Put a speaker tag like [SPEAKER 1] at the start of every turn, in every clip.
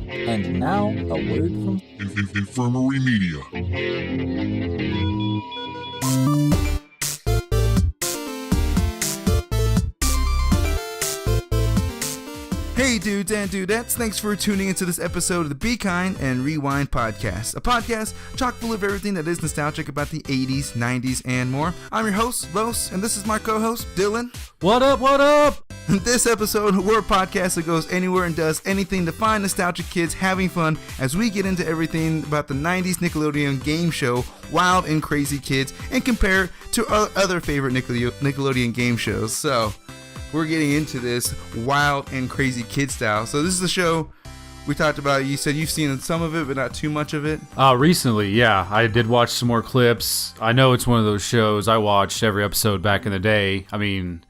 [SPEAKER 1] And now, a word from
[SPEAKER 2] Infirmary Media.
[SPEAKER 3] Hey dudes and dudettes, thanks for tuning into this episode of the Be Kind and Rewind podcast. A podcast chock full of everything that is nostalgic about the 80s, 90s, and more. I'm your host, Los, and this is my co-host, Dylan.
[SPEAKER 1] What up, what up?
[SPEAKER 3] In this episode, we're a podcast that goes anywhere and does anything to find nostalgic kids having fun as we get into everything about the 90s Nickelodeon game show, Wild and Crazy Kids, and compare it to other favorite Nickelodeon game shows. So, we're getting into this Wild and Crazy Kid style. So this is the show we talked about. You said you've seen some of it, but not too much of it.
[SPEAKER 4] Recently, yeah. I did watch some more clips. I know it's one of those shows I watched every episode back in the day. I mean,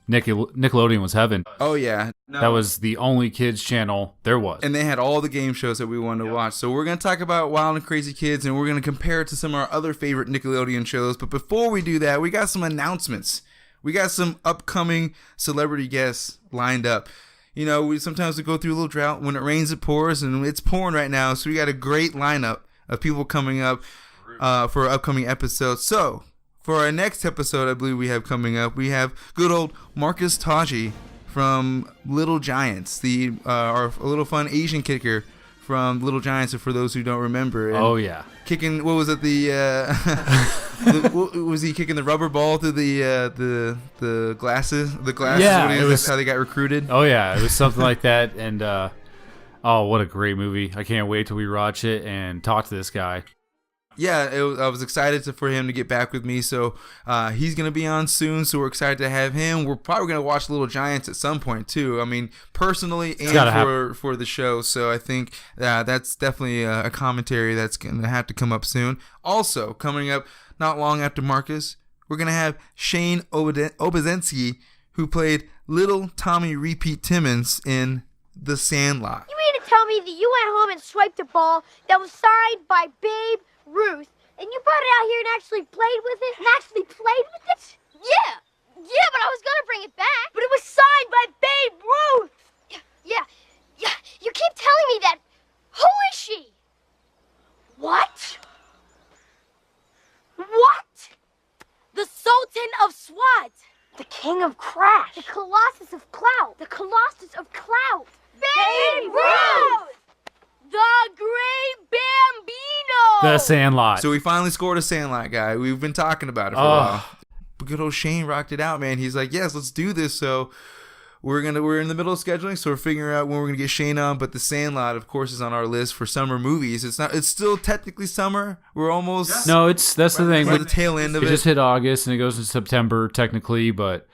[SPEAKER 4] Nickelodeon was heaven.
[SPEAKER 3] Oh, yeah. No.
[SPEAKER 4] That was the only kids channel there was.
[SPEAKER 3] And they had all the game shows that we wanted to watch. So we're going to talk about Wild and Crazy Kids, and we're going to compare it to some of our other favorite Nickelodeon shows. But before we do that, we got some announcements. We got some upcoming celebrity guests lined up. You know, we sometimes go through a little drought. When it rains, it pours, and it's pouring right now. So we got a great lineup of people coming up for upcoming episodes. So for our next episode, I believe we have coming up, we have good old Marcus Taji from Little Giants, our little fun Asian kicker from Little Giants, for those who don't remember. And
[SPEAKER 4] oh, yeah.
[SPEAKER 3] Kicking, what was it, was he kicking the rubber ball through the glasses? The glasses?
[SPEAKER 4] Yeah,
[SPEAKER 3] That's how they got recruited?
[SPEAKER 4] Oh, yeah. It was something like that. And, what a great movie. I can't wait till we watch it and talk to this guy.
[SPEAKER 3] Yeah, I was excited for him to get back with me, so he's going to be on soon, so we're excited to have him. We're probably going to watch Little Giants at some point, too. I mean, personally and for the show, so I think that's definitely a commentary that's going to have to come up soon. Also, coming up not long after Marcus, we're going to have Shane Obazensky, who played Little Tommy Repeat Timmons in The Sandlot.
[SPEAKER 5] You mean to tell me that you went home and swiped a ball that was signed by Babe Ruth, and you brought it out here and actually played with it? Yeah, but I was gonna bring it back. But it was signed by Babe Ruth. Yeah. You keep telling me that. Who is she? What? The Sultan of Swat. The King of Crash. The Colossus of Clout. Babe Ruth! The Great Bambino!
[SPEAKER 4] The Sandlot.
[SPEAKER 3] So we finally scored a Sandlot guy. We've been talking about it for a while. But good old Shane rocked it out, man. He's like, yes, let's do this. So we're in the middle of scheduling, so we're figuring out when we're gonna get Shane on. But the Sandlot, of course, is on our list for summer movies. It's still technically summer. We're almost
[SPEAKER 4] No, that's the thing.
[SPEAKER 3] We're the tail end of it.
[SPEAKER 4] It just hit August and it goes into September technically, but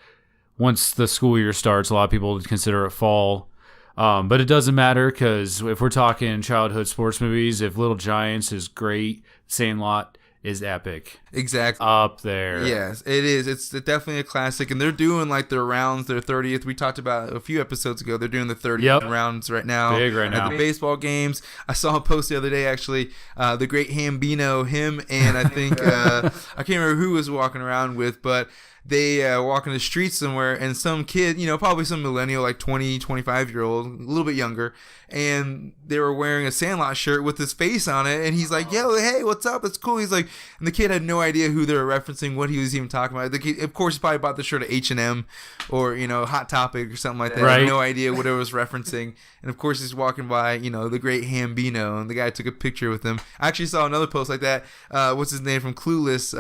[SPEAKER 4] once the school year starts, a lot of people would consider it fall. But it doesn't matter, because if we're talking childhood sports movies, if Little Giants is great, Sandlot is epic.
[SPEAKER 3] Exactly.
[SPEAKER 4] Up there.
[SPEAKER 3] Yes, it is. It's definitely a classic. And they're doing like their rounds, their 30th. We talked about a few episodes ago. They're doing the 30th rounds right now.
[SPEAKER 4] Big right now.
[SPEAKER 3] At the baseball games. I saw a post the other day, actually. The Great Hambino, him and I think, I can't remember who was walking around with, but they walk in the streets somewhere, and some kid, probably some millennial, like 20, 25-year-old, a little bit younger, and they were wearing a Sandlot shirt with his face on it, and he's like, yo, hey, what's up? It's cool. He's like, and the kid had no idea who they were referencing, what he was even talking about. The kid, of course, he probably bought the shirt at H&M or, Hot Topic or something like that.
[SPEAKER 4] Right.
[SPEAKER 3] Had no idea what it was referencing. And, of course, he's walking by, the Great Hambino, and the guy took a picture with him. I actually saw another post like that. What's his name from Clueless?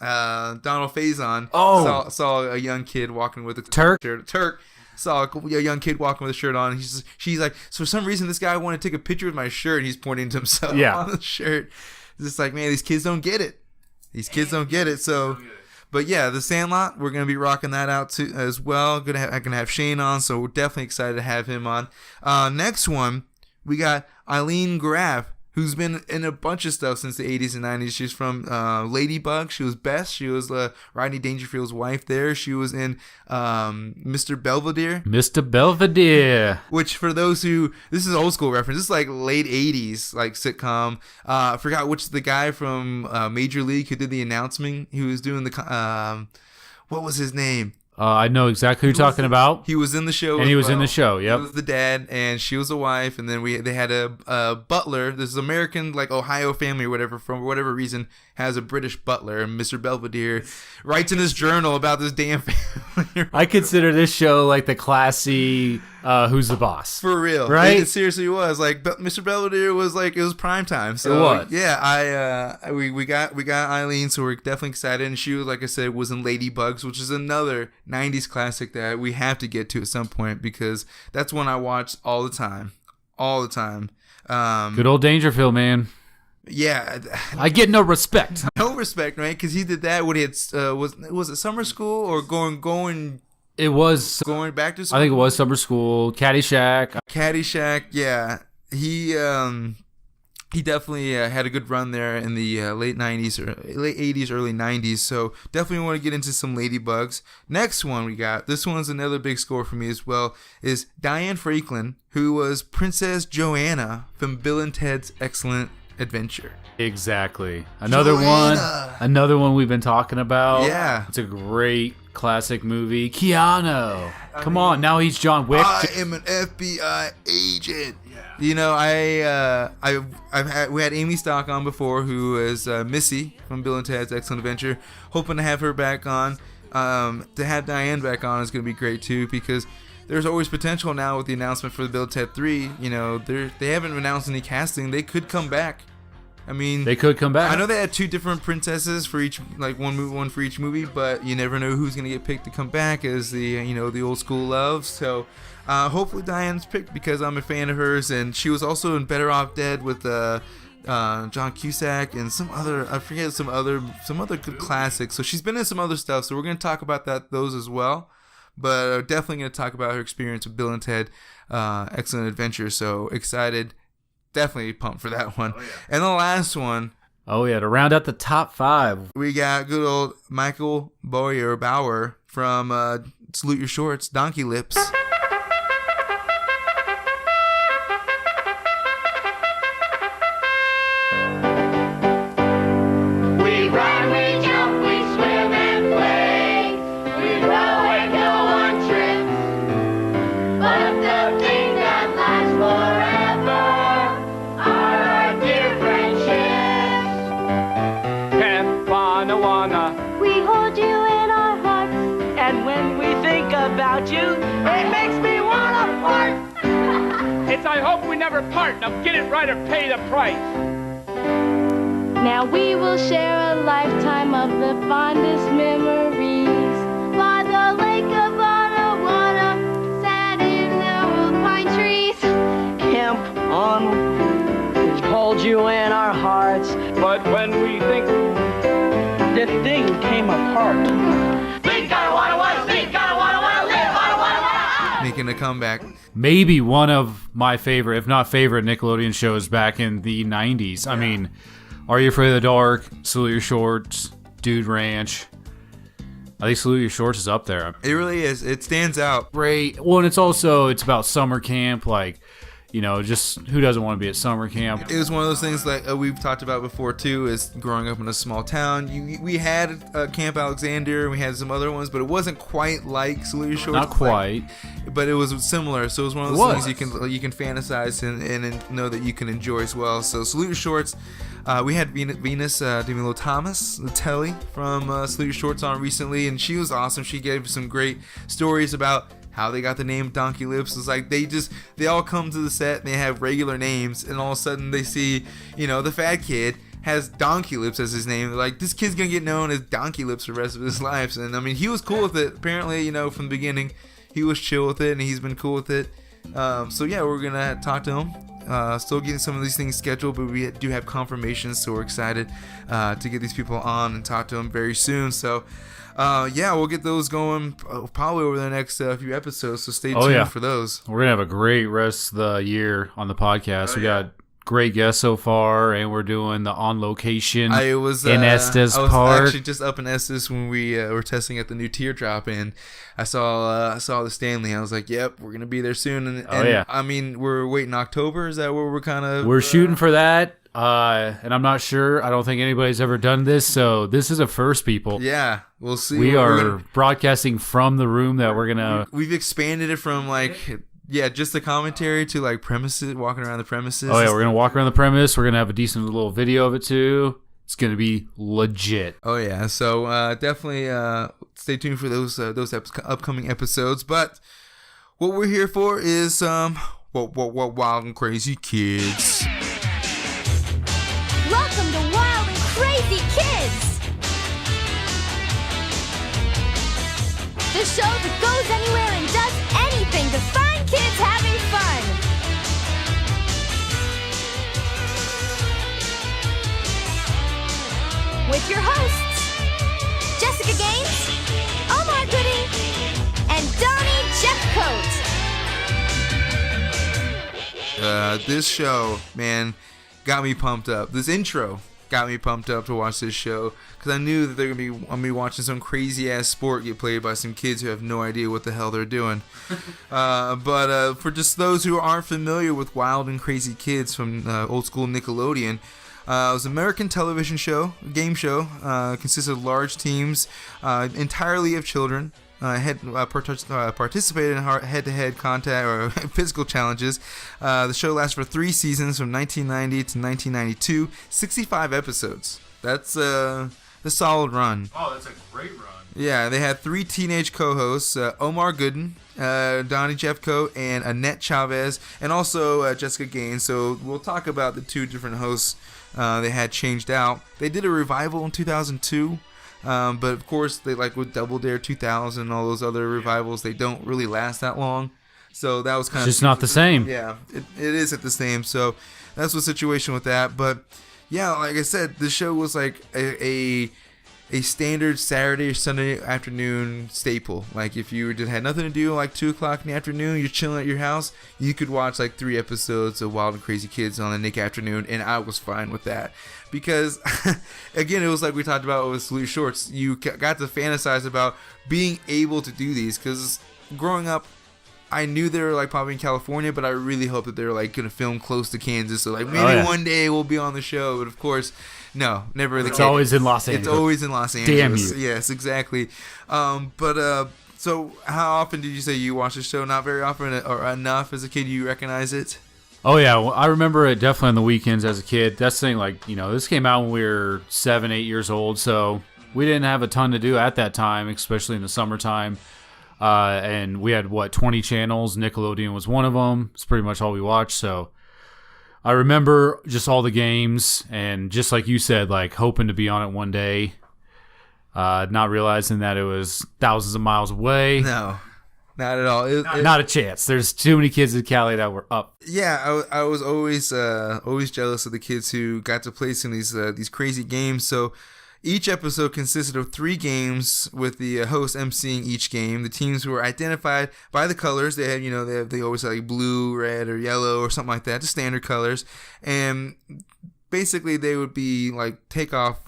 [SPEAKER 3] Donald Faison saw a young kid walking with a Turk saw a young kid walking with a shirt on. And she's like, so for some reason this guy wanted to take a picture with my shirt, and he's pointing to himself on the shirt. It's just like, man, these kids don't get it. So, but yeah, the Sandlot, we're gonna be rocking that out too as well. I can have Shane on, so we're definitely excited to have him on. Next one, we got Eileen Graff, who's been in a bunch of stuff since the 80s and 90s. She's from Ladybug. She was Bess. She was Rodney Dangerfield's wife there. She was in Mr. Belvedere.
[SPEAKER 4] Mr. Belvedere.
[SPEAKER 3] Which, for those who... This is old school reference. This is like late 80s like sitcom. I forgot which the guy from Major League who did the announcement. He was doing the... what was his name?
[SPEAKER 4] I know exactly who you're talking about.
[SPEAKER 3] He was in the show,
[SPEAKER 4] and he was in the show. Yep,
[SPEAKER 3] he was the dad, and she was the wife. And then they had a butler. This American, like Ohio family or whatever, from whatever reason, has a British butler. And Mr. Belvedere writes in his journal about this damn family.
[SPEAKER 4] I consider this show like the classy Who's the Boss?
[SPEAKER 3] For real,
[SPEAKER 4] right?
[SPEAKER 3] It seriously was. Like Mr. Belvedere was like, it was prime time. So
[SPEAKER 4] it was.
[SPEAKER 3] Yeah, we got Eileen, so we're definitely excited. And she was, like I said, was in Ladybugs, which is another 90s classic that we have to get to at some point, because that's one I watch all the time.
[SPEAKER 4] Good old Dangerfield, man.
[SPEAKER 3] Yeah,
[SPEAKER 4] I get no respect.
[SPEAKER 3] No respect, right? Because he did that when he had was it summer school or going.
[SPEAKER 4] It was
[SPEAKER 3] going back to school.
[SPEAKER 4] I think it was summer school. Caddyshack.
[SPEAKER 3] Yeah. He definitely had a good run there in the late 90s or late 80s, early 90s. So definitely want to get into some Ladybugs. Next one we got, this one's another big score for me as well, is Diane Franklin, who was Princess Joanna from Bill and Ted's Excellent Adventure.
[SPEAKER 4] Exactly. Another one we've been talking about.
[SPEAKER 3] Yeah.
[SPEAKER 4] It's a great classic movie. Keanu. Come on, now he's John Wick.
[SPEAKER 3] I am an FBI agent. You know, we had Amy Stock on before, who is Missy from Bill and Ted's Excellent Adventure. Hoping to have her back on. To have Diane back on is going to be great too, because there's always potential now with the announcement for the Bill and Ted 3. You know, they haven't announced any casting. They could come back. I mean,
[SPEAKER 4] they could come back.
[SPEAKER 3] I know they had two different princesses for each, like one for each movie, but you never know who's gonna get picked to come back as the the old school love. So hopefully Diane's picked, because I'm a fan of hers, and she was also in Better Off Dead with John Cusack and some other good classics. So she's been in some other stuff. So we're gonna talk about those as well. But definitely gonna talk about her experience with Bill and Ted Excellent Adventure. So excited. Definitely pumped for that one. Oh, yeah. And the last one.
[SPEAKER 4] Oh, yeah. To round out the top 5.
[SPEAKER 3] We got good old Michael Bauer from Salute Your Shorts, Donkey Lips.
[SPEAKER 6] We run, we jump, we swim and play. We row and go on trips. But the thing that lasts forever are our dear friendships.
[SPEAKER 7] Camp Wanna.
[SPEAKER 5] We hold you in our hearts.
[SPEAKER 7] And when we think about you,
[SPEAKER 6] It makes me wanna fart.
[SPEAKER 7] it's I hope we never part. Now get it right or pay the price.
[SPEAKER 5] Now we will share a lifetime of the fondest memories. By the lake of Anawana, sat in the pine trees.
[SPEAKER 7] Camp on. We hold you in our hearts. But when we think the thing came apart.
[SPEAKER 6] Think I wanna, think I wanna live, I wanna.
[SPEAKER 3] Making a comeback.
[SPEAKER 4] Maybe one of my favorite, if not favorite, Nickelodeon shows back in the 90s. I mean, Are You Afraid of the Dark? Salute Your Shorts, Dude Ranch. I think Salute Your Shorts is up there.
[SPEAKER 3] It really is. It stands out.
[SPEAKER 4] Great. Well, and it's about summer camp, like, just who doesn't want to be at summer camp?
[SPEAKER 3] It was one of those things like we've talked about before too, is growing up in a small town. We had Camp Alexander, and we had some other ones, but it wasn't quite like Salute Your Shorts.
[SPEAKER 4] Not quite.
[SPEAKER 3] But it was similar. So it was one of those things you can fantasize and know that you can enjoy as well. So Salute Your Shorts. We had Venus DeMilo Thomas, the Telly from Salute Your Shorts on recently, and she was awesome. She gave some great stories about how they got the name Donkey Lips. It's like they all come to the set and they have regular names, and all of a sudden they see, the fat kid has Donkey Lips as his name. They're like, this kid's gonna get known as Donkey Lips for the rest of his life. And I mean, he was cool with it. Apparently, from the beginning, he was chill with it, and he's been cool with it. So yeah, we're gonna talk to him. Still getting some of these things scheduled, but we do have confirmations, so we're excited to get these people on and talk to them very soon. So we'll get those going probably over the next few episodes, so stay tuned for those.
[SPEAKER 4] We're gonna have a great rest of the year on the podcast. We got great guests so far, and we're doing the on location in Estes Park.
[SPEAKER 3] I was actually just up in Estes when we were testing at the new Teardrop, and I saw the Stanley. I was like, "Yep, we're gonna be there soon." And I mean, we're waiting October. Is that where we're kind of?
[SPEAKER 4] We're shooting for that. and I'm not sure. I don't think anybody's ever done this, so this is a first, people.
[SPEAKER 3] Yeah, we'll see.
[SPEAKER 4] We are broadcasting from the room that we're gonna.
[SPEAKER 3] We've expanded it from just the commentary to like premises, walking around the premises.
[SPEAKER 4] Oh yeah, we're gonna walk around the premise. We're gonna have a decent little video of it too. It's gonna be legit.
[SPEAKER 3] Oh yeah, so definitely stay tuned for those upcoming episodes. But what we're here for is what Wild and Crazy Kids.
[SPEAKER 5] Welcome to Wild and Crazy Kids! The show that goes anywhere and does anything to find kids having fun. With your hosts, Jessica Gaines, Omar Goody, and Donnie Jeffcoat.
[SPEAKER 3] This show, man, got me pumped up. This intro got me pumped up to watch this show because I knew that I'm gonna be watching some crazy ass sport get played by some kids who have no idea what the hell they're doing. But for just those who aren't familiar with Wild and Crazy Kids from old school Nickelodeon, it was an American television show, game show, consisted of large teams, entirely of children. Participated in head-to-head contact or physical challenges. The show lasted for 3 seasons from 1990 to 1992, 65 episodes. That's a solid run.
[SPEAKER 4] Oh, that's a great run.
[SPEAKER 3] Yeah, they had 3 teenage co-hosts, Omar Gooden, Donnie Jeffcoat, and Annette Chavez, and also Jessica Gaines. So we'll talk about the 2 different hosts they had changed out. They did a revival in 2002. But of course, they like with Double Dare 2000 and all those other revivals, they don't really last that long. So that was kind of
[SPEAKER 4] just not the same.
[SPEAKER 3] Yeah, it is at the same. So that's the situation with that. But yeah, like I said, the show was like a standard Saturday or Sunday afternoon staple. Like if you had nothing to do, like 2:00 in the afternoon, you're chilling at your house, you could watch like 3 episodes of Wild and Crazy Kids on a Nick afternoon, and I was fine with that. Because, again, it was like we talked about with Salute Shorts. You got to fantasize about being able to do these. Because growing up, I knew they were like probably in California, but I really hoped that they were like going to film close to Kansas. So like maybe one day we'll be on the show. But of course, no, never the case.
[SPEAKER 4] It's always in Los Angeles.
[SPEAKER 3] It's always in Los Angeles.
[SPEAKER 4] Damn you.
[SPEAKER 3] Yes, exactly. So how often did you say you watched the show? Not very often, or enough as a kid you recognize it?
[SPEAKER 4] Oh, yeah. Well, I remember it definitely on the weekends as a kid. That's the thing, like, this came out when we were 7, 8 years old, so we didn't have a ton to do at that time, especially in the summertime. And we had, 20 channels. Nickelodeon was one of them. It's pretty much all we watched, so I remember just all the games, and just like you said, like, hoping to be on it one day, not realizing that it was thousands of miles away.
[SPEAKER 3] No. Not at all.
[SPEAKER 4] Not a chance. There's too many kids in Cali that were up.
[SPEAKER 3] Yeah, I was always jealous of the kids who got to play some of these crazy games. So each episode consisted of 3 games with the host emceeing each game. The teams were identified by the colors. They had they always had like blue, red, or yellow or something like that, just standard colors. And basically, they would be like takeoff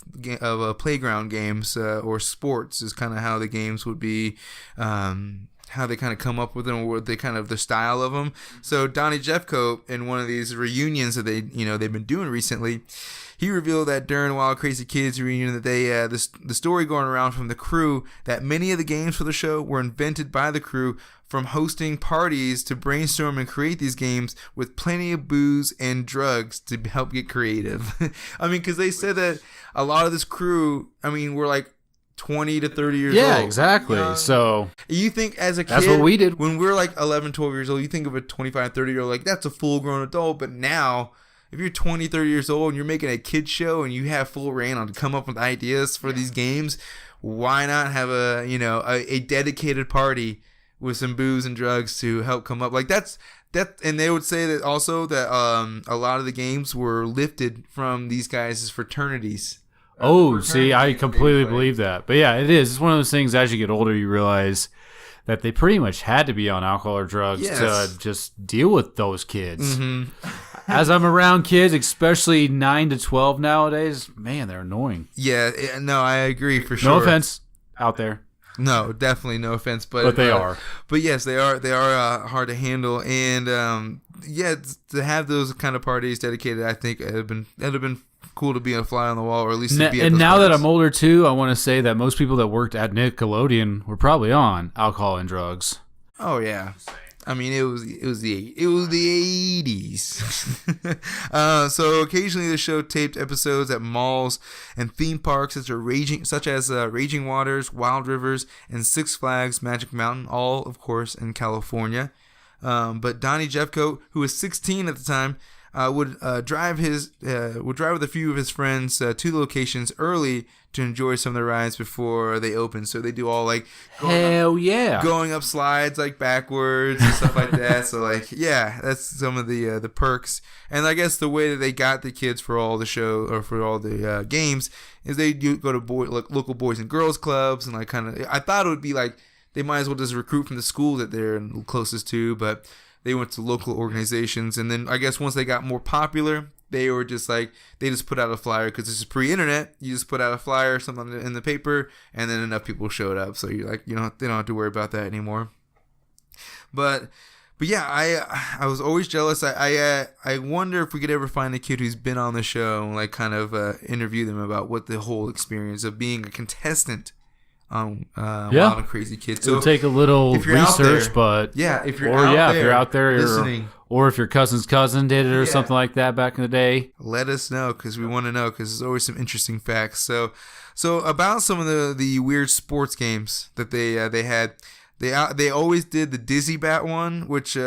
[SPEAKER 3] of playground games or sports is kind of how the games would be. How they kind of come up with them, or they kind of the style of them. So Donnie Jeffcoat, in one of these reunions that they've been doing recently, he revealed that during Wild Crazy Kids reunion that they the story going around from the crew that many of the games for the show were invented by the crew from hosting parties to brainstorm and create these games with plenty of booze and drugs to help get creative. I mean, because they said that a lot of this crew, were like 20 to 30 years old.
[SPEAKER 4] Yeah, exactly. So
[SPEAKER 3] you think as a kid,
[SPEAKER 4] that's what we did.
[SPEAKER 3] When we're like 11, 12 years old, you think of a 25, 30-year-old like that's a full-grown adult. But now, if you're 20, 30 years old and you're making a kid show and you have full reign on to come up with ideas for these games, why not have a dedicated party with some booze and drugs to help come up? Like that. And they would say that also that a lot of the games were lifted from these guys' fraternities.
[SPEAKER 4] Oh, see, I completely believe that. But yeah, it is. It's one of those things as you get older, you realize that they pretty much had to be on alcohol or drugs to just deal with those kids.
[SPEAKER 3] Mm-hmm.
[SPEAKER 4] As I'm around kids, especially 9 to 12 nowadays, man, they're annoying.
[SPEAKER 3] Yeah, no, I agree for sure.
[SPEAKER 4] No offense out there.
[SPEAKER 3] No, definitely no offense, but
[SPEAKER 4] they are.
[SPEAKER 3] But yes, they are. They are hard to handle, and to have those kind of parties dedicated, I think it'd have been cool to be a fly on the wall, or at least to be at
[SPEAKER 4] and
[SPEAKER 3] those
[SPEAKER 4] now that
[SPEAKER 3] parties.
[SPEAKER 4] I'm older too, I want to say that most people that worked at Nickelodeon were probably on alcohol and drugs.
[SPEAKER 3] Oh yeah. I mean, it was the 80s. So occasionally the show taped episodes at malls and theme parks such as Raging Waters, Wild Rivers, and Six Flags Magic Mountain, all of course in California. But Donnie Jeffcoat, who was 16 at the time, would drive with a few of his friends to the locations early to enjoy some of the rides before they open. So they do all like going up slides like backwards and stuff like that. So like that's some of the perks. And I guess the way that they got the kids for all the show or for all the games is they do go to local boys and girls clubs and like kind of. I thought it would be like they might as well just recruit from the school that they're closest to, but they went to local organizations, and then I guess once they got more popular, they were just like they just put out a flyer because this is pre-internet. You just put out a flyer or something in the paper, and then enough people showed up. So you're like, they don't have to worry about that anymore. But yeah, I was always jealous. I wonder if we could ever find a kid who's been on the show and like kind of interview them about what the whole experience of being a contestant on Wild and Crazy Kids. So
[SPEAKER 4] it'll take a little research, but
[SPEAKER 3] if you're out there
[SPEAKER 4] listening, or if your cousin's cousin did it or something like that back in the day,
[SPEAKER 3] let us know because we want to know because there's always some interesting facts. So about some of the weird sports games that they had. They always did the Dizzy Bat one, which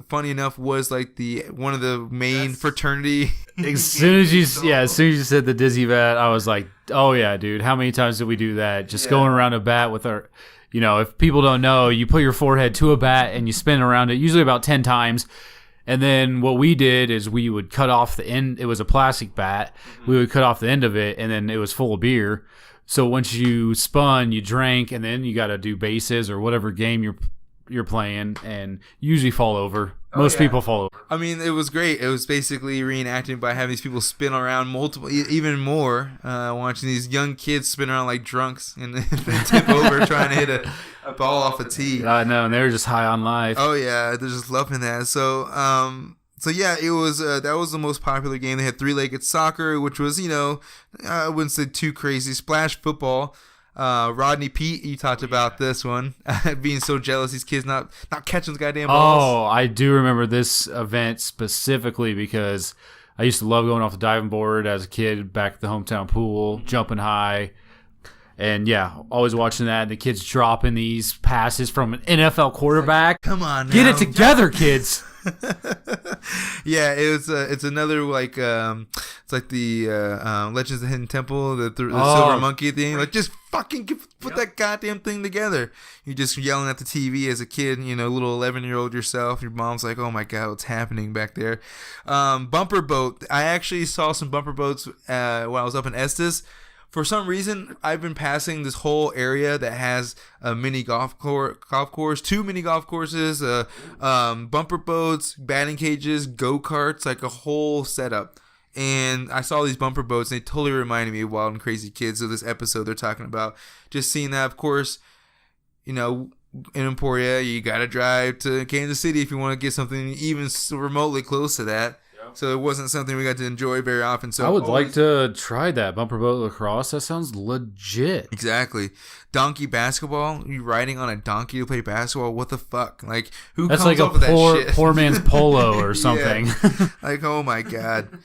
[SPEAKER 3] funny enough was like one of the main fraternity.
[SPEAKER 4] As soon as you said the Dizzy Bat, I was like, oh yeah, dude, how many times did we do that? Just going around a bat with our, if people don't know, you put your forehead to a bat and you spin around it usually about 10 times. And then what we did is we would cut off the end. It was a plastic bat. We would cut off the end of it, and then it was full of beer. So once you spun, you drank, and then you got to do bases or whatever game you're playing, and usually fall over. Most people fall over.
[SPEAKER 3] I mean, it was great. It was basically reenacting by having these people spin around even more, watching these young kids spin around like drunks and then tip over trying to hit a ball off a tee.
[SPEAKER 4] I know, and they were just high on life.
[SPEAKER 3] Oh yeah, they're just loving that. So yeah, it was that was the most popular game. They had three-legged soccer, which was I wouldn't say too crazy. Splash football. Rodney Pete, you talked about this one. Being so jealous, these kids not catching the goddamn balls.
[SPEAKER 4] Oh, I do remember this event specifically because I used to love going off the diving board as a kid back at the hometown pool, jumping high. And always watching that. The kids dropping these passes from an NFL quarterback.
[SPEAKER 3] Come on, now.
[SPEAKER 4] Get it together, kids.
[SPEAKER 3] It's another like it's like the Legends of the Hidden Temple, the Silver Monkey thing. Like just fucking put that goddamn thing together. You're just yelling at the TV as a kid, little 11-year-old yourself. Your mom's like, oh my god, what's happening back there? Bumper boat. I actually saw some bumper boats when I was up in Estes. For some reason, I've been passing this whole area that has a mini golf course, 2 mini golf courses, bumper boats, batting cages, go-karts, like a whole setup. And I saw these bumper boats, and they totally reminded me of Wild and Crazy Kids. So this episode they're talking about, just seeing that, of course, in Emporia, you got to drive to Kansas City if you want to get something even remotely close to that. So it wasn't something we got to enjoy very often. So
[SPEAKER 4] I would like to try that bumper boat lacrosse. That sounds legit.
[SPEAKER 3] Exactly. Donkey basketball. You riding on a donkey to play basketball? What the fuck? Like who
[SPEAKER 4] That's
[SPEAKER 3] comes
[SPEAKER 4] like
[SPEAKER 3] up with that shit?
[SPEAKER 4] Poor man's polo or something.
[SPEAKER 3] Like oh my god.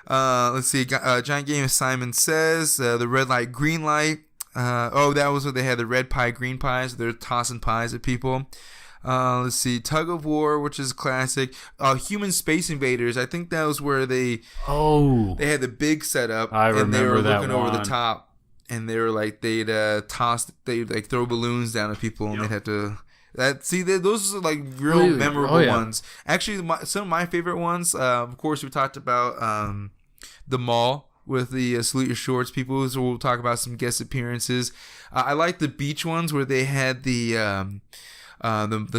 [SPEAKER 3] Let's see. Giant game of Simon Says. The red light, green light. That was what they had. The red pie, green pies. So they're tossing pies at people. Let's see, Tug of War, which is classic. Human Space Invaders. I think that was where they had the big setup.
[SPEAKER 4] I remember
[SPEAKER 3] and they were
[SPEAKER 4] that
[SPEAKER 3] looking over the top, and they were like they'd like throw balloons down at people, and they'd have to. Those are like real memorable ones. Actually, some of my favorite ones. Of course, we talked about the mall with the Salute Your Shorts people. So we'll talk about some guest appearances. I like the beach ones where they had the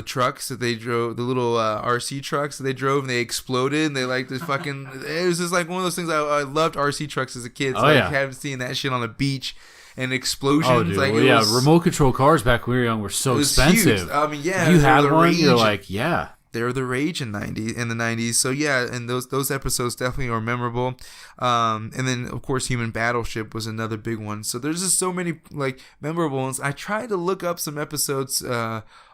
[SPEAKER 3] trucks that they drove, the little RC trucks that they drove, and they exploded, and they like this fucking. It was just like one of those things. I loved RC trucks as a kid. So I haven't seen that shit on the beach. and explosions.
[SPEAKER 4] Oh, dude.
[SPEAKER 3] Like,
[SPEAKER 4] Well,
[SPEAKER 3] it
[SPEAKER 4] yeah,
[SPEAKER 3] was,
[SPEAKER 4] remote control cars back when we were young were so
[SPEAKER 3] it was
[SPEAKER 4] expensive.
[SPEAKER 3] huge. I mean, yeah,
[SPEAKER 4] If you
[SPEAKER 3] they
[SPEAKER 4] had
[SPEAKER 3] were the
[SPEAKER 4] one,
[SPEAKER 3] rage.
[SPEAKER 4] you're like, yeah.
[SPEAKER 3] They're the rage in the 90s. So yeah, and those episodes definitely are memorable. And then of course Human Battleship was another big one. So there's just so many like memorable ones. I tried to look up some episodes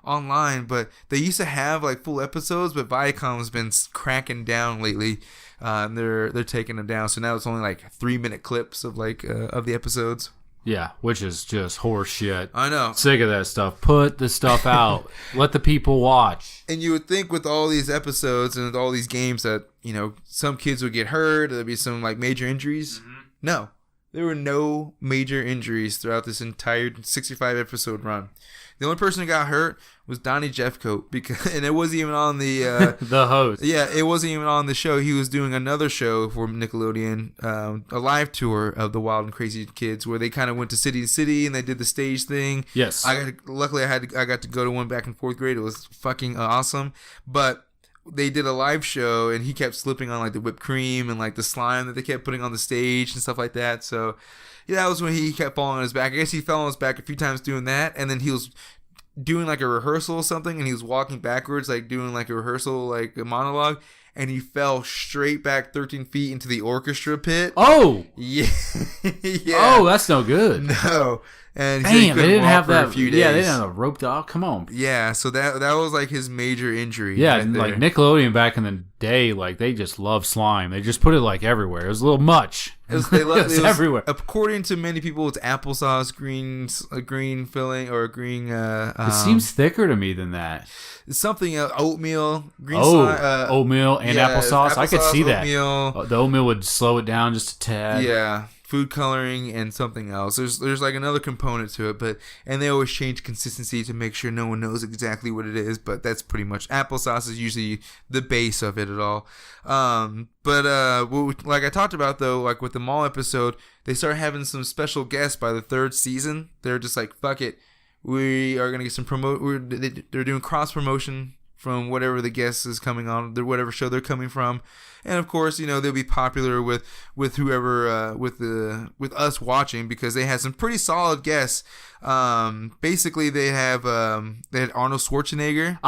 [SPEAKER 3] online, but they used to have like full episodes, but Viacom's been cracking down lately. They're taking them down. So now it's only like 3-minute clips of like of the episodes.
[SPEAKER 4] Yeah, which is just horse shit.
[SPEAKER 3] I know.
[SPEAKER 4] Sick of that stuff. Put the stuff out. Let the people watch.
[SPEAKER 3] And you would think with all these episodes and with all these games that, some kids would get hurt, there'd be some like major injuries. Mm-hmm. No. There were no major injuries throughout this entire 65 episode run. The only person who got hurt was Donnie Jeffcoat, and it wasn't even on the
[SPEAKER 4] the host.
[SPEAKER 3] Yeah, it wasn't even on the show. He was doing another show for Nickelodeon, a live tour of the Wild and Crazy Kids, where they kind of went to city to city and they did the stage thing.
[SPEAKER 4] Yes.
[SPEAKER 3] Luckily, I got to go to one back in 4th grade. It was fucking awesome. But they did a live show, and he kept slipping on like the whipped cream and like the slime that they kept putting on the stage and stuff like that. So yeah, that was when he kept falling on his back. I guess he fell on his back a few times doing that, and then he was doing like a rehearsal or something, and he was walking backwards, like doing like a rehearsal, like a monologue, and he fell straight back 13 feet into the orchestra pit.
[SPEAKER 4] Oh!
[SPEAKER 3] Yeah. Yeah.
[SPEAKER 4] Oh, that's no good.
[SPEAKER 3] No. And
[SPEAKER 4] damn, they didn't have that.
[SPEAKER 3] For a few days.
[SPEAKER 4] Yeah, they didn't have a rope dog. Come on.
[SPEAKER 3] Yeah, so that was like his major injury.
[SPEAKER 4] Yeah,
[SPEAKER 3] right
[SPEAKER 4] like Nickelodeon back in the day, like they just loved slime. They just put it like everywhere. It was a little much.
[SPEAKER 3] It was
[SPEAKER 4] everywhere.
[SPEAKER 3] According to many people, it's applesauce, green filling, or green.
[SPEAKER 4] It seems thicker to me than that.
[SPEAKER 3] Something else, oatmeal,
[SPEAKER 4] oatmeal and applesauce. I could see
[SPEAKER 3] oatmeal.
[SPEAKER 4] that. The oatmeal would slow it down just a tad.
[SPEAKER 3] Yeah. Food coloring and something else. There's like another component to it, and they always change consistency to make sure no one knows exactly what it is. But that's pretty much applesauce is usually the base of it at all. Like I talked about though, like with the mall episode, they start having some special guests by the 3rd season. They're just like, fuck it, we are gonna get some They're doing cross promotion from whatever the guest is coming on, whatever show they're coming from. And of course, they'll be popular with whoever with us watching, because they had some pretty solid guests. Basically, they had Arnold Schwarzenegger,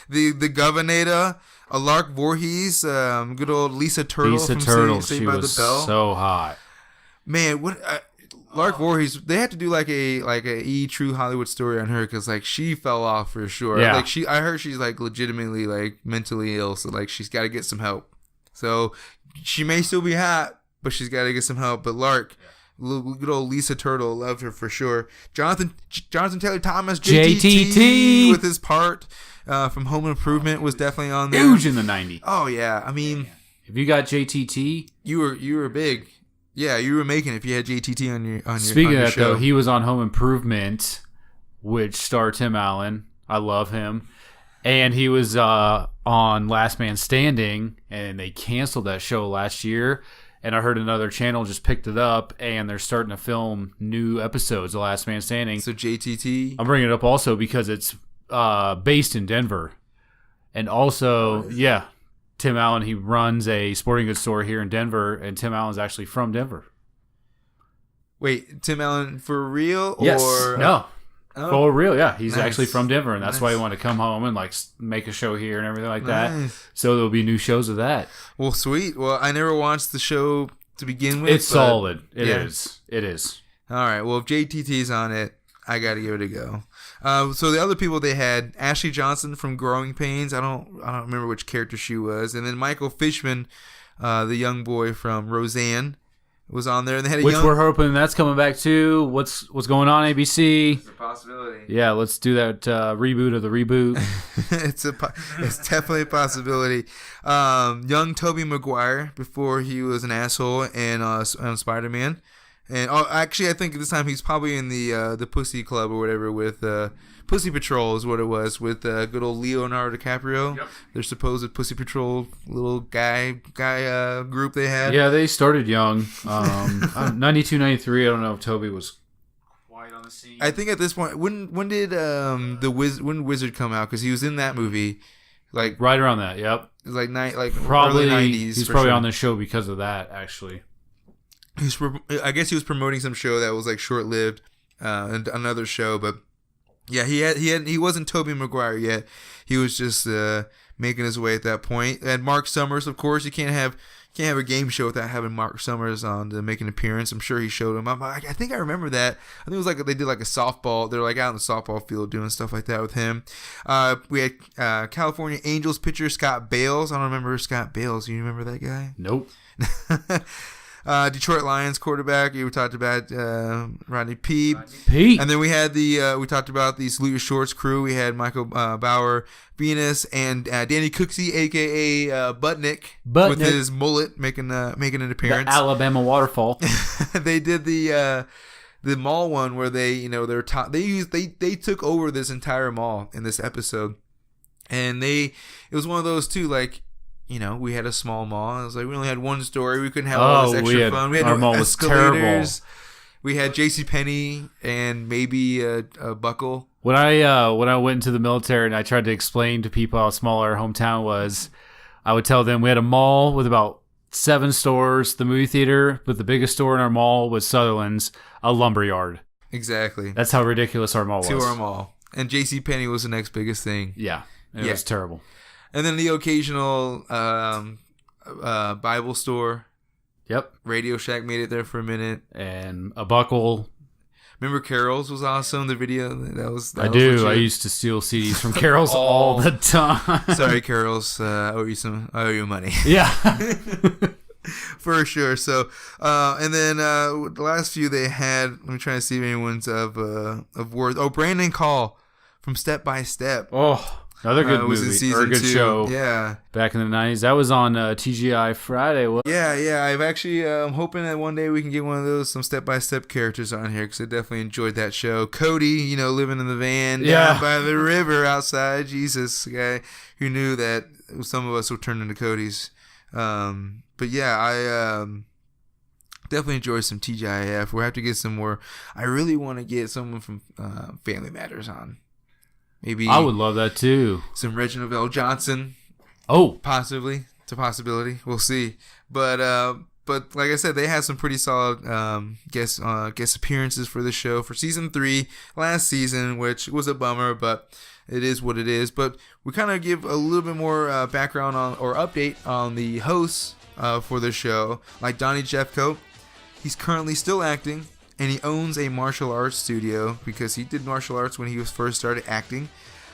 [SPEAKER 3] the Governor, Lark Voorhees, good old Lisa Turtle from Saved by the Bell.
[SPEAKER 4] So hot,
[SPEAKER 3] man. What Lark Voorhees? They had to do like a true Hollywood story on her, because like she fell off for sure.
[SPEAKER 4] Yeah.
[SPEAKER 3] Like I heard she's like legitimately like mentally ill, so like she's got to get some help. So she may still be hot, but she's got to get some help. But Lark, good old Lisa Turtle, loved her for sure. Jonathan Taylor Thomas, JTT, with his part from Home Improvement was definitely on there.
[SPEAKER 4] Huge in the 90s.
[SPEAKER 3] Oh yeah, I mean,
[SPEAKER 4] if you got JTT,
[SPEAKER 3] you were big. Yeah, you were making it if you had JTT on your
[SPEAKER 4] Speaking of that,
[SPEAKER 3] show.
[SPEAKER 4] though, he was on Home Improvement, which starred Tim Allen. I love him. And he was on Last Man Standing, and they canceled that show last year. And I heard another channel just picked it up, and they're starting to film new episodes of Last Man Standing.
[SPEAKER 3] So JTT?
[SPEAKER 4] I'm bringing it up also because it's based in Denver. And also, yeah, Tim Allen, he runs a sporting goods store here in Denver, and Tim Allen's actually from Denver.
[SPEAKER 3] Wait, Tim Allen for real?
[SPEAKER 4] Yes.
[SPEAKER 3] Or,
[SPEAKER 4] no.
[SPEAKER 3] Oh.
[SPEAKER 4] For real, yeah. He's
[SPEAKER 3] Nice.
[SPEAKER 4] actually from Denver, and that's
[SPEAKER 3] Nice.
[SPEAKER 4] why he wanted to come home and like make a show here and everything like that.
[SPEAKER 3] Nice.
[SPEAKER 4] So there'll be new shows of that.
[SPEAKER 3] Well, sweet. Well, I never watched the show to begin with.
[SPEAKER 4] It's solid. It
[SPEAKER 3] yeah.
[SPEAKER 4] is. It is.
[SPEAKER 3] All right. Well, if JTT's on it, I got to give it a go. So the other people they had, Ashley Johnson from Growing Pains. I don't remember which character she was. And then Michael Fishman, the young boy from Roseanne, was on there. And they had
[SPEAKER 4] Which we're hoping that's coming back too. What's going on, ABC?
[SPEAKER 3] It's a possibility.
[SPEAKER 4] Yeah, let's do that reboot of the reboot.
[SPEAKER 3] It's definitely a possibility. Young Tobey Maguire before he was an asshole and on Spider-Man. And actually, I think this time he's probably in the Pussy Club or whatever with Pussy Patrol is what it was with good old Leonardo DiCaprio. Yep. Their supposed Pussy Patrol little guy group they had.
[SPEAKER 4] Yeah, they started young. 92, 93. I don't know if Toby was quite on the scene.
[SPEAKER 3] I think at this point, when did when Wizard come out? Because he was in that movie, like
[SPEAKER 4] right around that. Yep.
[SPEAKER 3] It was like
[SPEAKER 4] probably
[SPEAKER 3] early 90s.
[SPEAKER 4] He's probably on the show because of that, actually.
[SPEAKER 3] I guess he was promoting some show that was like short lived, and another show, but yeah, he wasn't Tobey Maguire yet. He was just making his way at that point. And Mark Summers, of course, you can't have a game show without having Mark Summers on to make an appearance. I'm sure he showed him. I think I remember that. I think it was like they did like a softball. They're like out in the softball field doing stuff like that with him. We had California Angels pitcher Scott Bales. I don't remember Scott Bales. You remember that guy?
[SPEAKER 4] Nope.
[SPEAKER 3] Detroit Lions quarterback. We talked about Rodney Peete. And then we had we talked about the Salute Your Shorts crew. We had Michael Bauer, Venus, and Danny Cooksey, a.k.a. Butnick, with his mullet making an appearance.
[SPEAKER 4] The Alabama waterfall.
[SPEAKER 3] They did the mall one where they took over this entire mall in this episode. And it was one of those too, like, we had a small mall. It was like we only had one story. We couldn't have all this extra fun. We had
[SPEAKER 4] our mall was terrible.
[SPEAKER 3] We had JCPenney and maybe a Buckle.
[SPEAKER 4] When I went into the military and I tried to explain to people how small our hometown was, I would tell them we had a mall with about 7 stores, the movie theater, but the biggest store in our mall was Sutherland's, a lumberyard.
[SPEAKER 3] Exactly.
[SPEAKER 4] That's how ridiculous our mall was.
[SPEAKER 3] To our mall. And JCPenney was the next biggest thing.
[SPEAKER 4] Yeah. It was terrible.
[SPEAKER 3] And then the occasional Bible store.
[SPEAKER 4] Yep.
[SPEAKER 3] Radio Shack made it there for a minute.
[SPEAKER 4] And a Buckle.
[SPEAKER 3] Remember Carol's was awesome, the video? That was
[SPEAKER 4] I do.
[SPEAKER 3] legit.
[SPEAKER 4] I used to steal CDs from Carol's all the time.
[SPEAKER 3] Sorry, Carol's. I owe you money.
[SPEAKER 4] Yeah.
[SPEAKER 3] For sure. So, and then the last few they had, let me try to see if anyone's of worth. Oh, Brandon Call from Step by Step.
[SPEAKER 4] Oh, another good movie or good
[SPEAKER 3] 2.
[SPEAKER 4] show.
[SPEAKER 3] Yeah.
[SPEAKER 4] Back in the 90s. That was on TGI Friday.
[SPEAKER 3] Yeah. I've actually, I'm hoping that one day we can get one of those, some step-by-step characters on here, because I definitely enjoyed that show. Cody, living in the van down by the river outside. Jesus, the guy who knew that some of us would turn into Codys. But yeah, I definitely enjoy some TGIF. We'll have to get some more. I really want to get someone from Family Matters on. Maybe
[SPEAKER 4] I would love that too.
[SPEAKER 3] Some Reginald L. Johnson.
[SPEAKER 4] Oh,
[SPEAKER 3] possibly. It's a possibility. We'll see. But like I said, they had some pretty solid guest appearances for the show for season 3 last season, which was a bummer, but it is what it is. But we kind of give a little bit more background on or update on the hosts for the show, like Donnie Jeffcoat. He's currently still acting. And he owns a martial arts studio because he did martial arts when he was first started acting.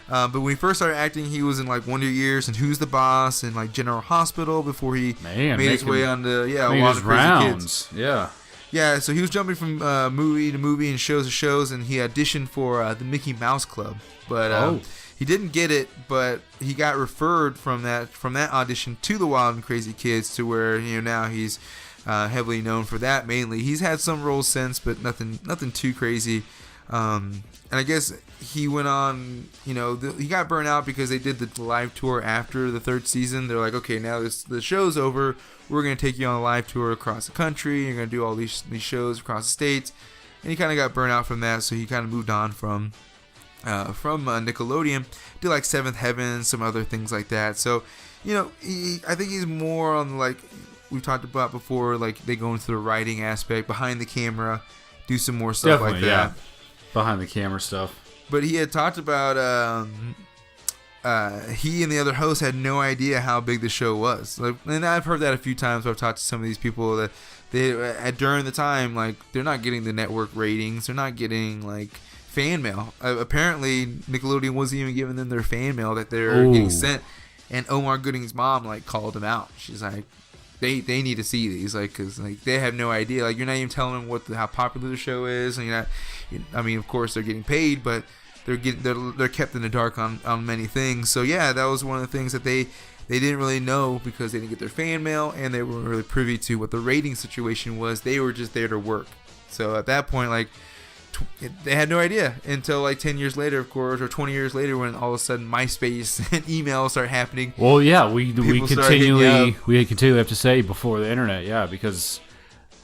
[SPEAKER 3] But when he first started acting, he was in like Wonder Years and Who's the Boss and like General Hospital before he made his way on to a lot of crazy kids. Yeah. So he was jumping from movie to movie and shows to shows, and he auditioned for the Mickey Mouse Club, but he didn't get it. But he got referred from that audition to the Wild and Crazy Kids, to where now he's heavily known for that mainly. He's had some roles since, but nothing too crazy. And I guess he went on, he got burnt out because they did the live tour after the 3rd season. They're like, okay, now the show's over. We're going to take you on a live tour across the country. You're going to do all these shows across the states. And he kind of got burnt out from that, so he kind of moved on from Nickelodeon. Did like Seventh Heaven, some other things like that. So, I think he's more on like we talked about before, like they go into the writing aspect, behind the camera, do some more stuff like that. Yeah.
[SPEAKER 4] Behind the camera stuff.
[SPEAKER 3] But he had talked about he and the other hosts had no idea how big the show was. Like, and I've heard that a few times. I've talked to some of these people that they during the time, like, they're not getting the network ratings. They're not getting like fan mail. Apparently, Nickelodeon wasn't even giving them their fan mail that they're getting sent. And Omar Gooding's mom like called them out. She's like, They need to see these, like, because like they have no idea. Like, you're not even telling them how popular the show is, and you're not. I mean, of course they're getting paid, but they're kept in the dark on many things. So yeah, that was one of the things that they didn't really know, because they didn't get their fan mail and they weren't really privy to what the rating situation was. They were just there to work. So at that point, like, they had no idea until like 10 years later, of course, or 20 years later, when all of a sudden MySpace and email start happening.
[SPEAKER 4] Well, yeah, we continually have to say before the internet, yeah, because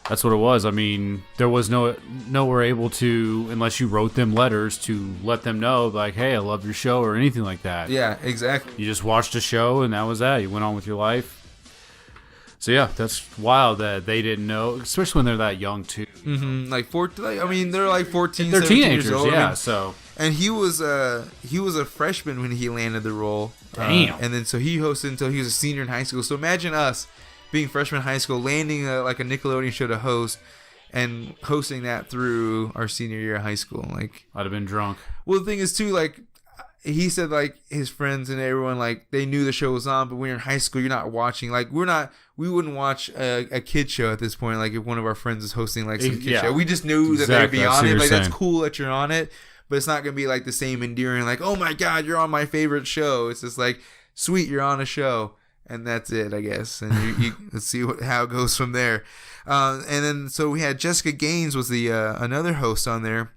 [SPEAKER 4] that's what it was. I mean, there was nowhere able to, unless you wrote them letters to let them know, like, hey, I love your show, or anything like that.
[SPEAKER 3] Yeah, exactly.
[SPEAKER 4] You just watched a show and that was that. You went on with your life. So yeah, that's wild that they didn't know, especially when they're that young too.
[SPEAKER 3] Mm-hmm. I mean, they're like 14,
[SPEAKER 4] They're
[SPEAKER 3] 17
[SPEAKER 4] teenagers,
[SPEAKER 3] years old.
[SPEAKER 4] yeah.
[SPEAKER 3] I mean,
[SPEAKER 4] So
[SPEAKER 3] and he was a freshman when he landed the role.
[SPEAKER 4] Damn.
[SPEAKER 3] And then so he hosted until he was a senior in high school. So imagine us being freshmen in high school, landing like a Nickelodeon show to host, and hosting that through our senior year of high school. Like,
[SPEAKER 4] I'd have been drunk.
[SPEAKER 3] well, the thing is too, like, he said like his friends and everyone, like, they knew the show was on, but when you're in high school, you're not watching. Like, we wouldn't watch a kid show at this point. Like, if one of our friends is hosting like some kid show, we just knew that they'd be
[SPEAKER 4] Exactly, I see
[SPEAKER 3] on
[SPEAKER 4] what
[SPEAKER 3] it.
[SPEAKER 4] you're
[SPEAKER 3] Like, that's
[SPEAKER 4] saying.
[SPEAKER 3] cool that you're on it, but it's not gonna be like the same endearing. Like, oh my god, you're on my favorite show. It's just like, sweet, you're on a show, and that's it, I guess. And you let's see how it goes from there. And then so we had Jessica Gaines was the another host on there,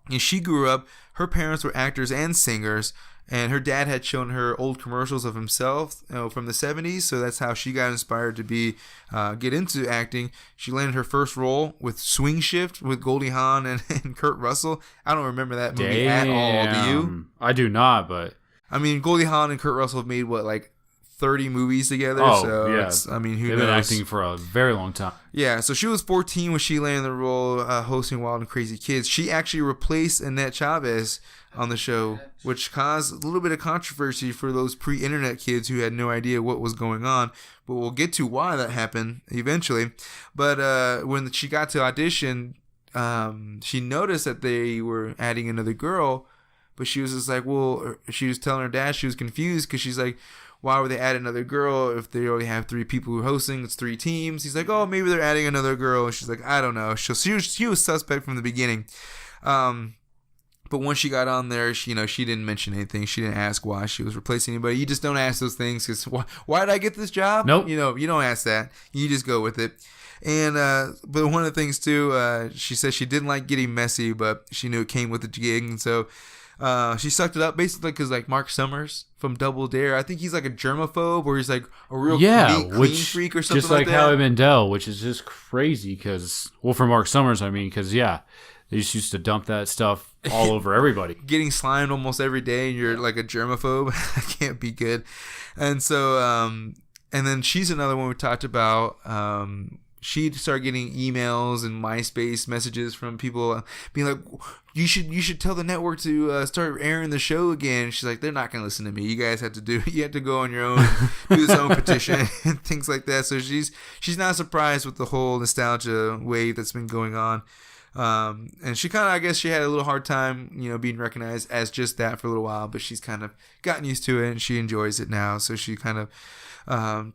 [SPEAKER 3] and she grew up. Her parents were actors and singers, and her dad had shown her old commercials of himself, from the 70s. So that's how she got inspired to get into acting. She landed her first role with Swing Shift with Goldie Hawn and Kurt Russell. I don't remember that movie at all. Do you?
[SPEAKER 4] I do not, but
[SPEAKER 3] I mean, Goldie Hawn and Kurt Russell have made like 30 movies together.
[SPEAKER 4] Oh,
[SPEAKER 3] So
[SPEAKER 4] yeah.
[SPEAKER 3] it's, I mean, who
[SPEAKER 4] they've
[SPEAKER 3] knows?
[SPEAKER 4] been acting for a very long time.
[SPEAKER 3] Yeah, so she was 14 when she landed the role hosting Wild and Crazy Kids. She actually replaced Annette Chavez on the show, which caused a little bit of controversy for those pre-internet kids who had no idea what was going on. But we'll get to why that happened eventually. But when she got to audition, she noticed that they were adding another girl, but she was just like, well, she was telling her dad she was confused because she's like, why would they add another girl if they already have 3 people who are hosting? It's 3 teams. He's like, oh, maybe they're adding another girl. And she's like, I don't know. So she was suspect from the beginning. But once she got on there, she didn't mention anything. She didn't ask why she was replacing anybody. You just don't ask those things because why did I get this job?
[SPEAKER 4] Nope.
[SPEAKER 3] You don't ask that. You just go with it. And but one of the things too, she said she didn't like getting messy, but she knew it came with the gig, and so she sucked it up basically because like Mark Summers from Double Dare, I think he's like a germaphobe or he's like a real clean freak or something
[SPEAKER 4] just like
[SPEAKER 3] that.
[SPEAKER 4] Howie Mandel, which is just crazy because, well, for Mark Summers, I mean, because yeah, they just used to dump that stuff all over everybody.
[SPEAKER 3] Getting slimed almost every day and you're like a germaphobe. That can't be good. And so and then she's another one we talked about. She started getting emails and MySpace messages from people being like, you should tell the network to start airing the show again. She's like, they're not going to listen to me. You guys have to go on your own, do this own petition and things like that. So she's not surprised with the whole nostalgia wave that's been going on. And she kind of, I guess she had a little hard time, being recognized as just that for a little while, but she's kind of gotten used to it and she enjoys it now. So she kind of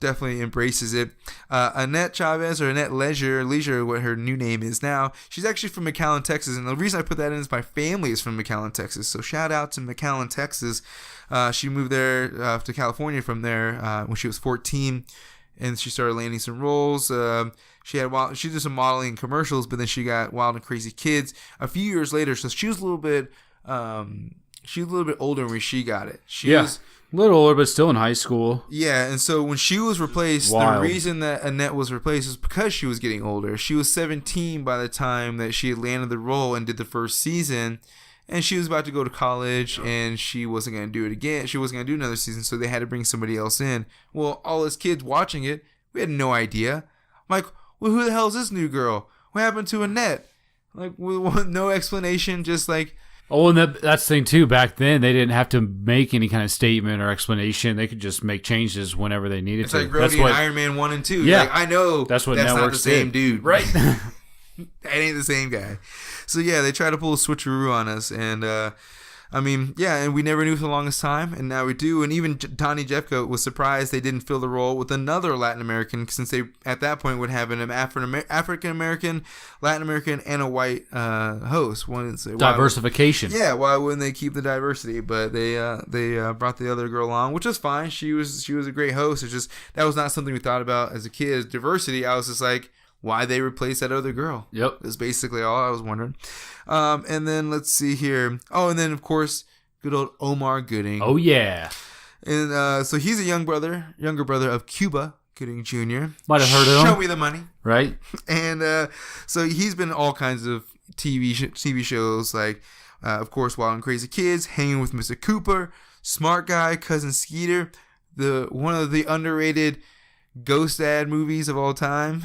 [SPEAKER 3] definitely embraces it. Annette Chavez, or Annette Leisure, what her new name is now, she's actually from McAllen, Texas. And the reason I put that in is my family is from McAllen, Texas. So shout out to McAllen, Texas. She moved there to California from there when she was 14, and she started landing some roles. She did some modeling commercials, but then she got Wild and Crazy Kids a few years later. So she was a little bit older when she got it. She was
[SPEAKER 4] a little older, but still in high school.
[SPEAKER 3] Yeah, and so when she was replaced, the reason that Annette was replaced is because she was getting older. She was 17 by the time that she had landed the role and did the first season, and she was about to go to college, and she wasn't going to do it again. She wasn't going to do another season, so they had to bring somebody else in. Well, all us kids watching it, we had no idea. I'm like, well, who the hell is this new girl? What happened to Annette? Like, with no explanation, just like...
[SPEAKER 4] Oh, and that's the thing, too. Back then, they didn't have to make any kind of statement or explanation. They could just make changes whenever they needed to.
[SPEAKER 3] It's like Brody and Iron Man 1 and 2.
[SPEAKER 4] Yeah.
[SPEAKER 3] Like, I know
[SPEAKER 4] that's not the
[SPEAKER 3] same dude.
[SPEAKER 4] Right.
[SPEAKER 3] That ain't the same guy. So, yeah, they try to pull a switcheroo on us. And, and we never knew for the longest time, and now we do. And even Donnie Jeffcoat was surprised they didn't fill the role with another Latin American, since they, at that point, would have an African American, Latin American, and a white host.
[SPEAKER 4] Diversification.
[SPEAKER 3] Why wouldn't they keep the diversity? But they brought the other girl on, which was fine. She was a great host. It's just that was not something we thought about as a kid. Diversity, I was just like, why they replace that other girl?
[SPEAKER 4] Yep.
[SPEAKER 3] That's basically all I was wondering. And then let's see here. Oh, and then of course, good old Omar Gooding.
[SPEAKER 4] Oh yeah.
[SPEAKER 3] And so he's a younger brother of Cuba Gooding Jr.
[SPEAKER 4] Might have heard of him.
[SPEAKER 3] Show me the money.
[SPEAKER 4] Right.
[SPEAKER 3] And so he's been in all kinds of TV shows, like of course Wild and Crazy Kids, Hanging with Mr. Cooper, Smart Guy, Cousin Skeeter, one of the underrated Ghost Dad movies of all time.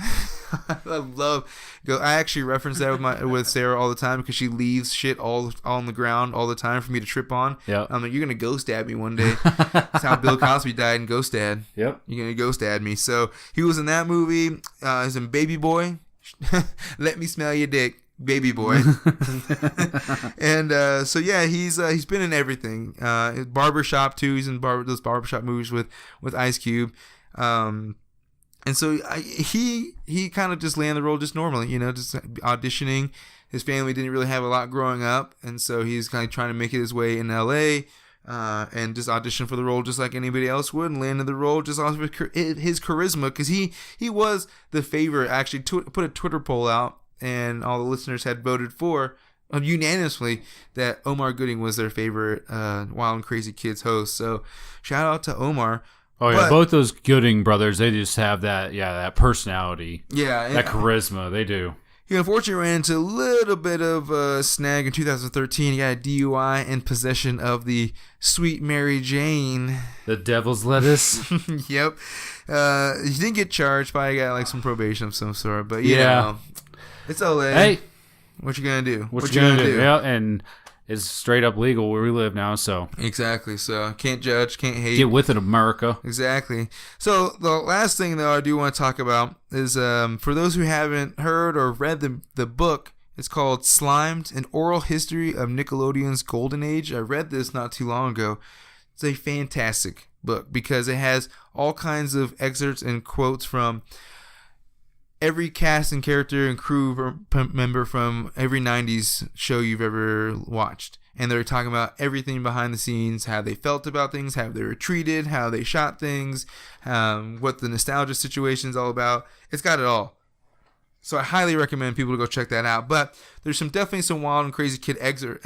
[SPEAKER 3] I actually reference that with Sarah all the time because she leaves shit all on the ground all the time for me to trip on.
[SPEAKER 4] Yeah.
[SPEAKER 3] I'm like, you're gonna ghost dad me one day. That's how Bill Cosby died in Ghost Dad.
[SPEAKER 4] Yep.
[SPEAKER 3] You're gonna ghost dad me. So he was in that movie. He's in Baby Boy. Let me smell your dick, Baby Boy. And so yeah, he's been in everything. Barbershop too. He's in those barbershop movies with Ice Cube. And so he kind of just landed the role just normally, just auditioning. His family didn't really have a lot growing up, and so he's kind of trying to make it his way in L.A. And just audition for the role just like anybody else would, and landed the role just off of his charisma, because he was the favorite. Actually, put a Twitter poll out, and all the listeners had voted for unanimously that Omar Gooding was their favorite Wild and Crazy Kids host. So shout out to Omar.
[SPEAKER 4] Oh yeah, both those Gooding brothers, they just have that personality.
[SPEAKER 3] Yeah.
[SPEAKER 4] That charisma, they do.
[SPEAKER 3] He unfortunately ran into a little bit of a snag in 2013. He got a DUI in possession of the Sweet Mary Jane.
[SPEAKER 4] The devil's lettuce.
[SPEAKER 3] Yep. He didn't get charged, but he got like some probation of some sort. But you know, it's LA.
[SPEAKER 4] Hey,
[SPEAKER 3] what you gonna do?
[SPEAKER 4] What you gonna do? Yeah, and it's straight up legal where we live now, so.
[SPEAKER 3] Exactly, so can't judge, can't hate.
[SPEAKER 4] Get with it, America.
[SPEAKER 3] Exactly. So the last thing, though, I do want to talk about is for those who haven't heard or read the book, it's called Slimed, An Oral History of Nickelodeon's Golden Age. I read this not too long ago. It's a fantastic book because it has all kinds of excerpts and quotes from every cast and character and crew member from every 90s show you've ever watched. And they're talking about everything behind the scenes, how they felt about things, how they were treated, how they shot things, what the nostalgia situation's all about. It's got it all. So I highly recommend people to go check that out. But there's definitely some Wild and Crazy Kid excerpt,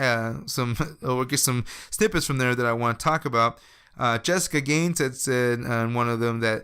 [SPEAKER 3] some snippets from there that I want to talk about. Jessica Gaines had said in one of them that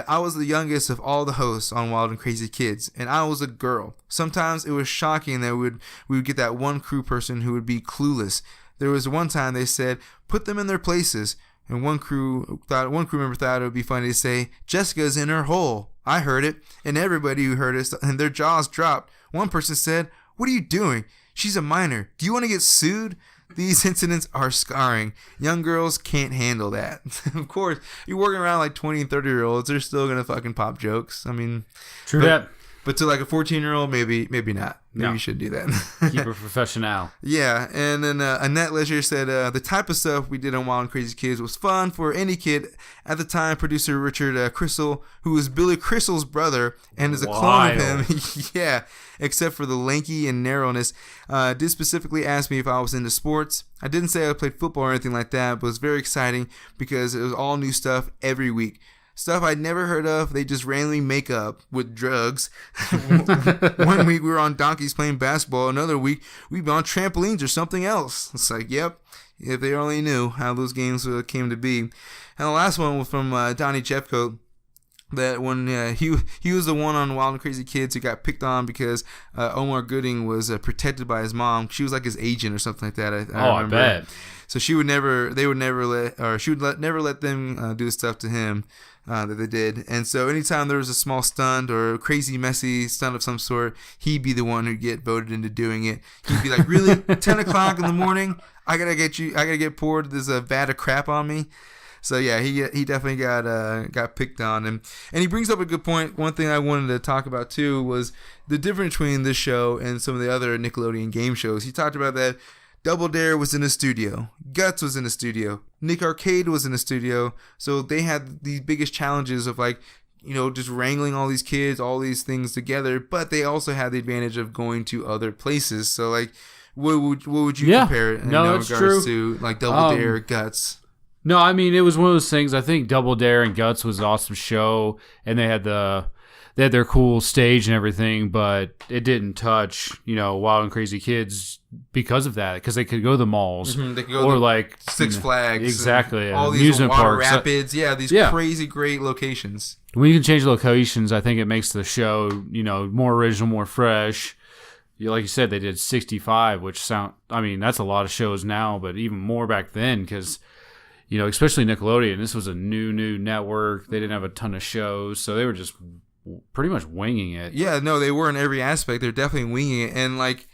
[SPEAKER 3] I was the youngest of all the hosts on Wild and Crazy Kids, and I was a girl. Sometimes it was shocking that we would get that one crew person who would be clueless. There was one time they said, put them in their places, and one crew member thought it would be funny to say, Jessica's in her hole. I heard it, and everybody who heard it, and their jaws dropped. One person said, what are you doing? She's a minor. Do you want to get sued? These incidents are scarring. Young girls can't handle that. Of course, you're working around like 20 and 30-year-olds. They're still going to fucking pop jokes. I mean,
[SPEAKER 4] true that.
[SPEAKER 3] But to like a 14-year-old, maybe not. Maybe you should do that.
[SPEAKER 4] Keep it professional.
[SPEAKER 3] Yeah, and then Annette Leisure said, the type of stuff we did on Wild and Crazy Kids was fun for any kid. At the time, producer Richard Crystal, who was Billy Crystal's brother and is a clone of him, yeah, except for the lanky and narrowness, did specifically ask me if I was into sports. I didn't say I played football or anything like that, but it was very exciting because it was all new stuff every week. Stuff I'd never heard of, they just randomly make up with drugs. One week we were on donkeys playing basketball. Another week we'd be on trampolines or something else. It's like, yep, if they only knew how those games came to be. And the last one was from Donnie Jeffcoat. That when he was the one on Wild and Crazy Kids who got picked on because Omar Gooding was protected by his mom. She was like his agent or something like that. I remember.
[SPEAKER 4] I bet.
[SPEAKER 3] So she would never let them do stuff to him that they did. And so anytime there was a small stunt or a crazy messy stunt of some sort, he'd be the one who'd get voted into doing it. He'd be like, really? 10 o'clock in the morning? I gotta get poured this vat of crap on me. So yeah, he definitely got picked on, and he brings up a good point. One thing I wanted to talk about too was the difference between this show and some of the other Nickelodeon game shows. He talked about that Double Dare was in a studio, Guts was in a studio, Nick Arcade was in a studio, so they had the biggest challenges of like, just wrangling all these kids, all these things together, but they also had the advantage of going to other places. So like, what would you compare it in regards to like Double Dare, Guts?
[SPEAKER 4] No, I mean, it was one of those things. I think Double Dare and Guts was an awesome show, and they had their cool stage and everything, but it didn't touch, Wild and Crazy Kids because of that, because they could go to the malls.
[SPEAKER 3] Mm-hmm. They could go
[SPEAKER 4] or
[SPEAKER 3] to
[SPEAKER 4] like
[SPEAKER 3] Six Flags.
[SPEAKER 4] Exactly.
[SPEAKER 3] All these
[SPEAKER 4] amusement
[SPEAKER 3] water
[SPEAKER 4] parks.
[SPEAKER 3] rapids. Yeah, these crazy great locations.
[SPEAKER 4] When you can change locations, I think it makes the show, more original, more fresh. Like you said, they did 65, which that's a lot of shows now, but even more back then, because especially Nickelodeon, this was a new network. They didn't have a ton of shows, so they were just pretty much winging it.
[SPEAKER 3] Yeah, no, they were in every aspect. They're definitely winging it. And like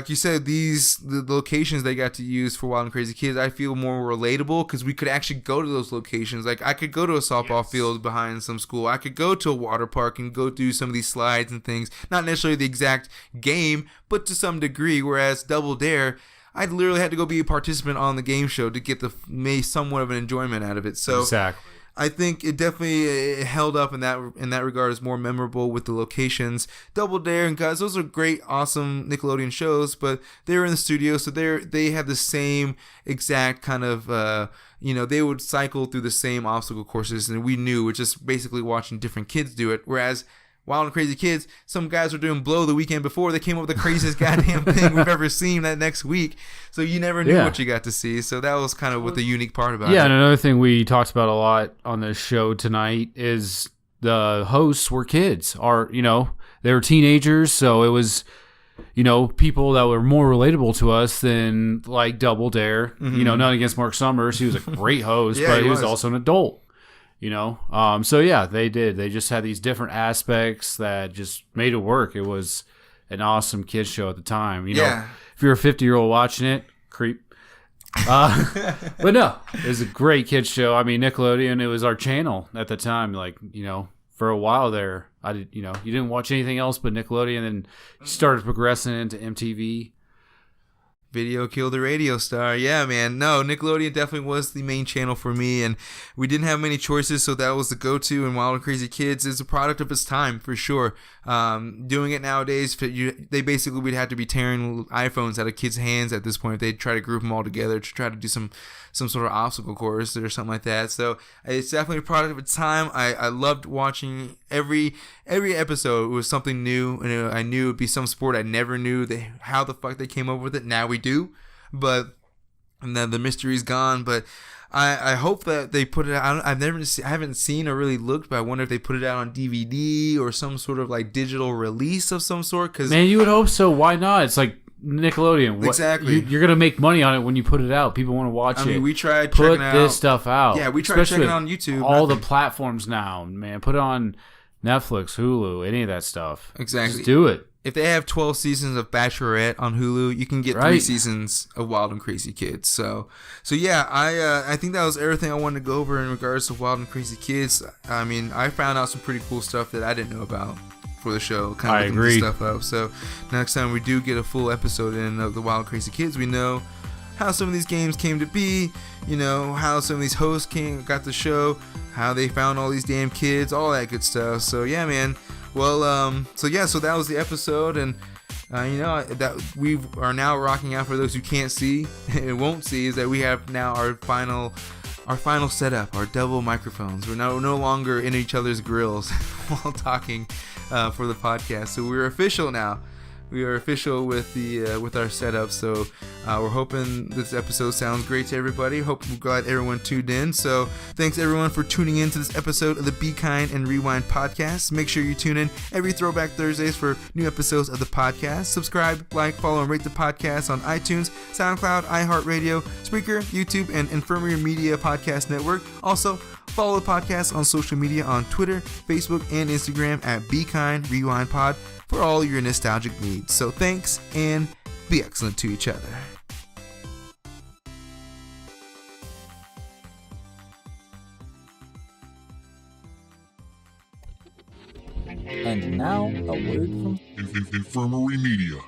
[SPEAKER 3] you said, the locations they got to use for Wild and Crazy Kids, I feel more relatable because we could actually go to those locations. Like, I could go to a softball field behind some school. I could go to a water park and go do some of these slides and things. Not necessarily the exact game, but to some degree. Whereas Double Dare, I literally had to go be a participant on the game show to get somewhat of an enjoyment out of it. So
[SPEAKER 4] Exactly.
[SPEAKER 3] I think it definitely held up in that regard. Is more memorable with the locations. Double Dare and guys, those are great, awesome Nickelodeon shows, but they were in the studio, so they had the same exact kind of they would cycle through the same obstacle courses, and we knew we're just basically watching different kids do it. Whereas Wild and Crazy Kids, some guys were doing blow the weekend before. They came up with the craziest goddamn thing we've ever seen that next week. So you never knew what you got to see. So that was kind of what the unique part about it.
[SPEAKER 4] Yeah, and another thing we talked about a lot on this show tonight is the hosts were kids. They were teenagers, so it was, people that were more relatable to us than like Double Dare.
[SPEAKER 3] Mm-hmm.
[SPEAKER 4] Not against Mark Summers. He was a great host,
[SPEAKER 3] Yeah,
[SPEAKER 4] but
[SPEAKER 3] he
[SPEAKER 4] he was
[SPEAKER 3] was.
[SPEAKER 4] also an adult. So yeah, they did. They just had these different aspects that just made it work. It was an awesome kids show at the time. If you're a 50-year-old watching it, creep. But no, it was a great kids show. I mean, Nickelodeon, it was our channel at the time. Like, for a while there, you didn't watch anything else but Nickelodeon, and you started progressing into MTV.
[SPEAKER 3] Video killed the radio star. Yeah, man. No, Nickelodeon definitely was the main channel for me, and we didn't have many choices, so that was the go-to. And Wild and Crazy Kids is a product of its time, for sure. Doing it nowadays, they basically would have to be tearing iPhones out of kids' hands at this point if they'd try to group them all together to try to do some sort of obstacle course or something like that. So it's definitely a product of its time. I loved watching every episode. It was something new, and I knew it would be some sport I never knew how the fuck they came up with it. Now we do, but the mystery's gone. But I hope that they put it out. I haven't seen or really looked, but I wonder if they put it out on DVD or some sort of like digital release of some sort. Cause
[SPEAKER 4] Man, you would hope so. Why not? It's like Nickelodeon.
[SPEAKER 3] Exactly.
[SPEAKER 4] You're gonna make money on it when you put it out. People want to watch it.
[SPEAKER 3] I mean, we tried
[SPEAKER 4] Put
[SPEAKER 3] checking out
[SPEAKER 4] this stuff out.
[SPEAKER 3] Yeah, we tried
[SPEAKER 4] Especially
[SPEAKER 3] checking it on YouTube.
[SPEAKER 4] All the platforms now, man. Put it on Netflix, Hulu, any of that stuff.
[SPEAKER 3] Exactly.
[SPEAKER 4] Just do it.
[SPEAKER 3] If they have 12 seasons of Bachelorette on Hulu, you can get 3
[SPEAKER 4] Right.
[SPEAKER 3] seasons of Wild and Crazy Kids. So yeah, I think that was everything I wanted to go over in regards to Wild and Crazy Kids. I mean, I found out some pretty cool stuff that I didn't know about for the show.
[SPEAKER 4] I
[SPEAKER 3] looking
[SPEAKER 4] agree.
[SPEAKER 3] this stuff up. So next time we do get a full episode in of the Wild and Crazy Kids, we know how some of these games came to be, how some of these hosts got the show, how they found all these damn kids, all that good stuff. So yeah, man. Well, so that was the episode, and that we are now rocking out. For those who can't see and won't see, is that we have now our final setup, our double microphones. We're no longer in each other's grills while talking for the podcast. So we're official now. We are official with our setup. So we're hoping this episode sounds great to everybody. We're glad everyone tuned in. So thanks everyone for tuning in to this episode of the Be Kind and Rewind podcast. Make sure you tune in every Throwback Thursdays for new episodes of the podcast. Subscribe, like, follow, and rate the podcast on iTunes, SoundCloud, iHeart Radio, Spreaker, YouTube, and Infirmary Media Podcast Network. Also, follow the podcast on social media on Twitter, Facebook, and Instagram at Be Kind Rewind Pod for all your nostalgic needs. So thanks, and be excellent to each other.
[SPEAKER 1] And now, a word from
[SPEAKER 2] Infirmary Media.